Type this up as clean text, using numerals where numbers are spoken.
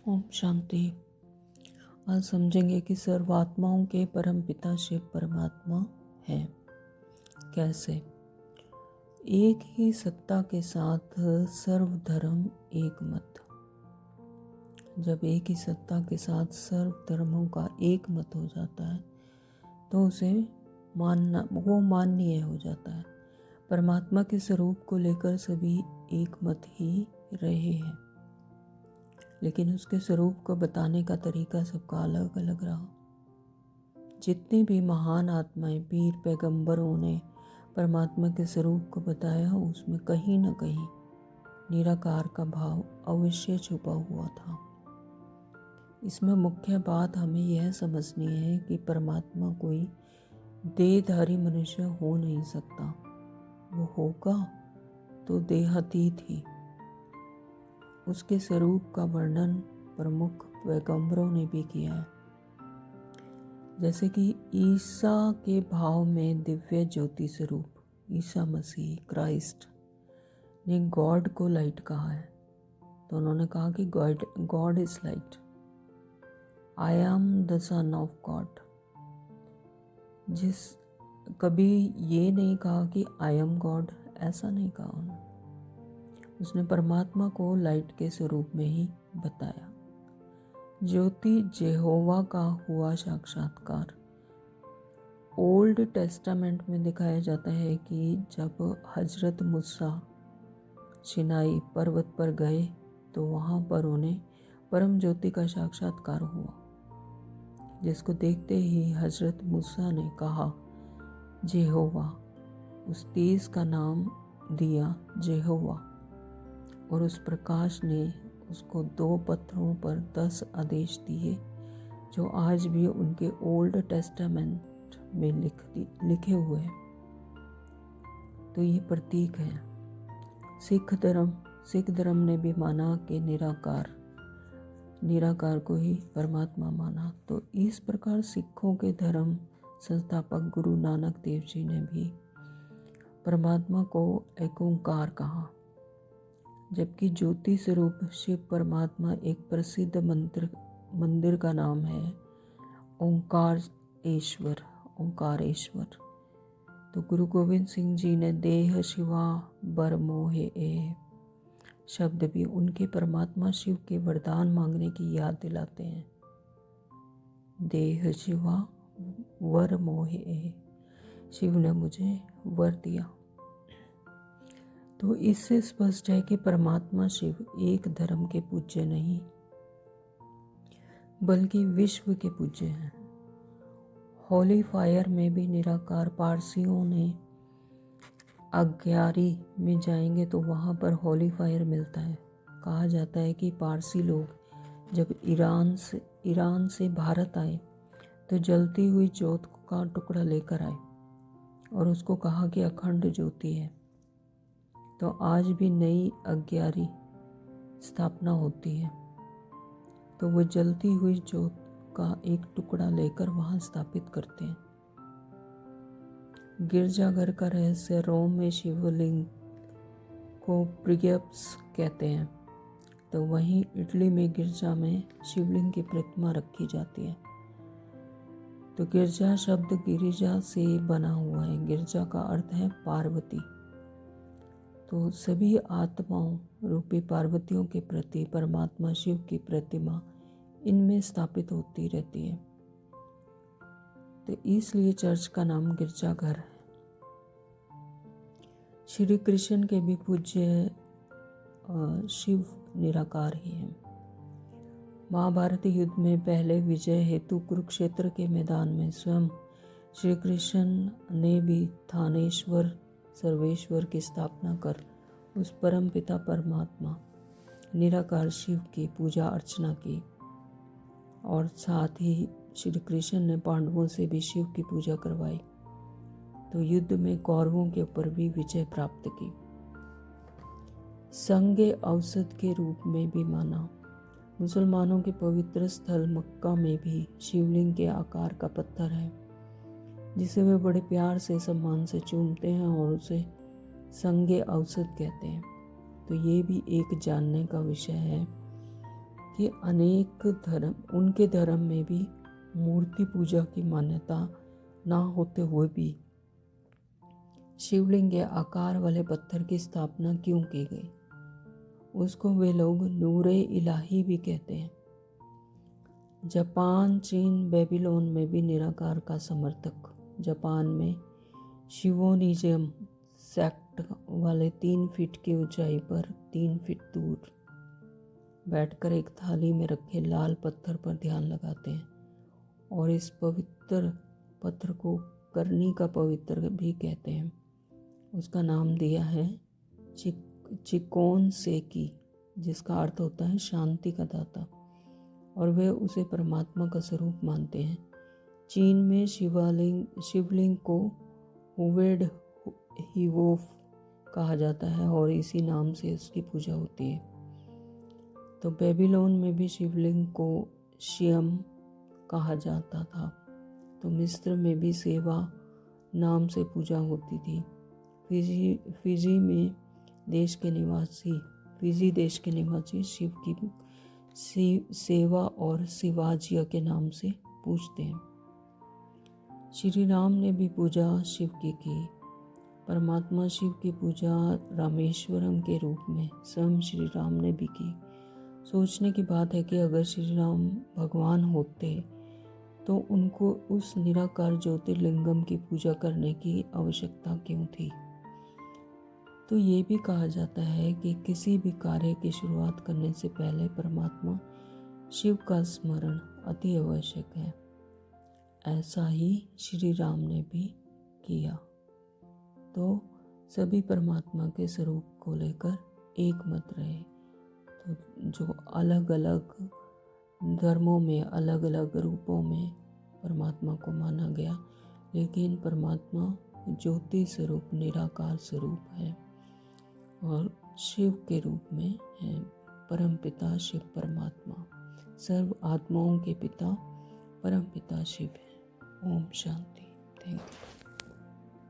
ओम शांति। आज समझेंगे कि सर्वात्माओं के परम पिता शिव परमात्मा है। कैसे? एक ही सत्ता के साथ सर्वधर्म एक मत। जब एक ही सत्ता के साथ सर्व धर्मों का एक मत हो जाता है तो उसे वो माननीय हो जाता है। परमात्मा के स्वरूप को लेकर सभी एक मत ही रहे हैं, लेकिन उसके स्वरूप को बताने का तरीका सबका अलग अलग रहा। जितनी भी महान आत्माएं, वीर, पैगंबरों ने परमात्मा के स्वरूप को बताया, उसमें कहीं न कहीं निराकार का भाव अवश्य छुपा हुआ था। इसमें मुख्य बात हमें यह समझनी है कि परमात्मा कोई देहधारी मनुष्य हो नहीं सकता। वो होगा तो देहातीत ही। उसके स्वरूप का वर्णन प्रमुख पैगंबरों ने भी किया है। जैसे कि ईसा के भाव में दिव्य ज्योति स्वरूप ईसा मसीह क्राइस्ट ने गॉड को लाइट कहा है। तो उन्होंने कहा कि God is light, I am the son of God. कभी ये नहीं कहा कि आई एम गॉड, ऐसा नहीं कहा उन्होंने। उसने परमात्मा को लाइट के स्वरूप में ही बताया। ज्योति जेहोवा का हुआ साक्षात्कार ओल्ड टेस्टामेंट में दिखाया जाता है कि जब हजरत मूसा सिनाई पर्वत पर गए तो वहाँ पर उन्हें परम ज्योति का साक्षात्कार हुआ, जिसको देखते ही हजरत मूसा ने कहा जेहोवा। उस तेज का नाम दिया जेहोवा, और उस प्रकाश ने उसको 2 पत्थरों पर 10 आदेश दिए, जो आज भी उनके ओल्ड टेस्टामेंट में लिखे हुए हैं। तो ये प्रतीक है। सिख धर्म ने भी माना कि निराकार को ही परमात्मा माना। तो इस प्रकार सिखों के धर्म संस्थापक गुरु नानक देव जी ने भी परमात्मा को एक ओंकार कहा, जबकि ज्योति स्वरूप शिव परमात्मा एक प्रसिद्ध मंदिर का नाम है ओंकारेश्वर। तो गुरु गोविंद सिंह जी ने देह शिवा बर मोहे ए शब्द भी उनके परमात्मा शिव के वरदान मांगने की याद दिलाते हैं। देह शिवा वर मोहे ए, शिव ने मुझे वर दिया। तो इससे स्पष्ट है कि परमात्मा शिव एक धर्म के पूज्य नहीं, बल्कि विश्व के पूज्य हैं। होली फायर में भी निराकार पारसियों ने अग्यारी में जाएंगे तो वहाँ पर होली फायर मिलता है। कहा जाता है कि पारसी लोग जब ईरान से भारत आए तो जलती हुई ज्योत का टुकड़ा लेकर आए और उसको कहा कि अखंड ज्योति है। तो आज भी नई अग्यारी स्थापना होती है तो वो जलती हुई ज्योत का एक टुकड़ा लेकर वहाँ स्थापित करते हैं। गिरजाघर का रहस्य रोम में शिवलिंग को प्रिगेप्स कहते हैं, तो वहीं इटली में गिरजा में शिवलिंग की प्रतिमा रखी जाती है। तो गिरजा शब्द गिरिजा से बना हुआ है। गिरजा का अर्थ है पार्वती। तो सभी आत्माओं रूपी पार्वतियों के प्रति परमात्मा शिव की प्रतिमा इनमें स्थापित होती रहती है। तो इसलिए चर्च का नाम गिरजाघर है। श्री कृष्ण के भी पूज्य शिव निराकार ही हैं। महाभारत युद्ध में पहले विजय हेतु कुरुक्षेत्र के मैदान में स्वयं श्री कृष्ण ने भी थानेश्वर सर्वेश्वर की स्थापना कर उस परम पिता परमात्मा निराकार शिव की पूजा अर्चना की, और साथ ही श्री कृष्ण ने पांडवों से भी शिव की पूजा करवाई। तो युद्ध में कौरवों के ऊपर भी विजय प्राप्त की। संगे औषध के रूप में भी माना। मुसलमानों के पवित्र स्थल मक्का में भी शिवलिंग के आकार का पत्थर है, जिसे वे बड़े प्यार से सम्मान से चूमते हैं और उसे संगे औषध कहते हैं। तो ये भी एक जानने का विषय है कि अनेक धर्म, उनके धर्म में भी मूर्ति पूजा की मान्यता ना होते हुए भी शिवलिंग के आकार वाले पत्थर की स्थापना क्यों की गई? उसको वे लोग नूरे इलाही भी कहते हैं। जापान, चीन, बेबीलोन में भी निराकार का समर्थक। जापान में शिवोनिज्म सेक्ट वाले 3 फीट की ऊंचाई पर 3 फीट दूर बैठकर एक थाली में रखे लाल पत्थर पर ध्यान लगाते हैं और इस पवित्र पत्थर को करनी का पवित्र भी कहते हैं। उसका नाम दिया है चिकोन सेकी, जिसका अर्थ होता है शांति का दाता, और वे उसे परमात्मा का स्वरूप मानते हैं। चीन में शिवलिंग को हुवेड हिवोफ कहा जाता है और इसी नाम से उसकी पूजा होती है। तो बेबीलोन में भी शिवलिंग को शियम कहा जाता था। तो मिस्र में भी सेवा नाम से पूजा होती थी। फिजी देश के निवासी शिव की सेवा और शिवाजिया के नाम से पूजते हैं। श्री राम ने भी पूजा शिव की। परमात्मा शिव की पूजा रामेश्वरम के रूप में स्वयं श्री राम ने भी की। सोचने की बात है कि अगर श्री राम भगवान होते तो उनको उस निराकार ज्योतिर्लिंगम की पूजा करने की आवश्यकता क्यों थी? तो ये भी कहा जाता है कि किसी भी कार्य की शुरुआत करने से पहले परमात्मा शिव का स्मरण अति आवश्यक है। ऐसा ही श्री राम ने भी किया। तो सभी परमात्मा के स्वरूप को लेकर एक मत रहे। तो जो अलग अलग धर्मों में अलग अलग रूपों में परमात्मा को माना गया, लेकिन परमात्मा ज्योति स्वरूप निराकार स्वरूप है और शिव के रूप में है। परमपिता शिव परमात्मा सर्व आत्माओं के पिता परमपिता शिव है। ओम शांति। Thank you.